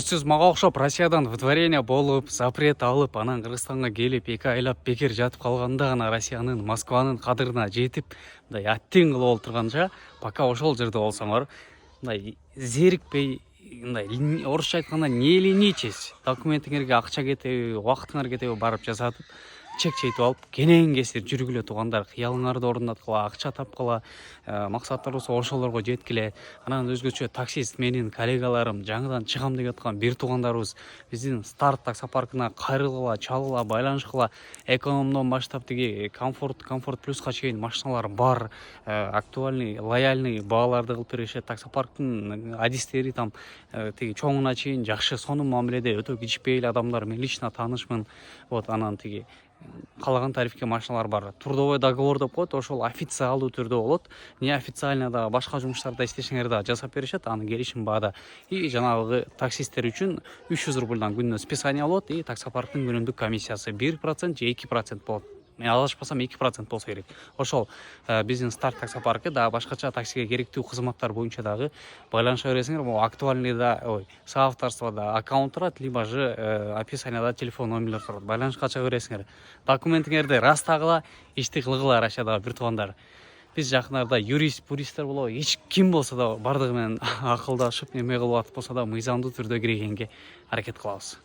Сіз мага окшоп Россиядан выдворение болуп, запрет алып, анан Кыргызстанга келип, 2 айлап бекер жатып калганда гана Россиянын, Москванын кадырына жетип, мындай аттең кылып олтурганча, пока ошол жерде болсоңор, мындай зерикпей, мындай орусча айтканда не ленитесь, документиңерге акча кетеби, убактыңар кетеби барып жасатып, чек чейтип алып, кенен кесир жүргүлө туугандар, кыялыңарды орундаткыла, акча тапкыла, максаттарыбыз ошолорго жеткиле. Анан өзгөчө таксист менин коллегаларым, жаңыдан чыгам деп аткан бир туугандарыбыз биздин старт таксопаркына кайрылгыла, чалгыла, байланышкыла, экономдон баштап тиги комфорт плюска чейин машиналар бар, актуальный, лояльный бааларды кылып беришет. Таксопарктын адистери там тиги чоңуна чейин жакшы, сонун мамиледе, өтө кичипей эле адамдар, мен лично таанышмын. Вот анан тиги калаган тарифке машиналар бар. Трудовой договор деп коет, ошол официалдуу түрдө болот. Неофициально да башка жумуштарда иштешиңер да жасап беришет, аны келишим баада. И жанагы таксисттер үчүн 300 рубльдан күнүнө списание болот, и таксопарктын күнүмдүк комиссиясы 1% же 2% болот. Мен адашпасам 2% болсо керек. Ошол биздин старт таксопаркы да башкача таксиге керектүү кызматтар боюнча дагы байланыша бересиңер. Могу актуальный да, соавторствода аккаунт турат, либо же описанияда телефон номерлер турат. Байланышка чыга бересиңер. Документиңерди растагыла, ишти кылгыла Россияда бир туугандар. Биз жакындарда юристтер болобу, эч ким болсо да бардыгы менен акылдашып, неме кылып атып болсо да мыйзамдуу түрдө киргенге аракет кылабыз.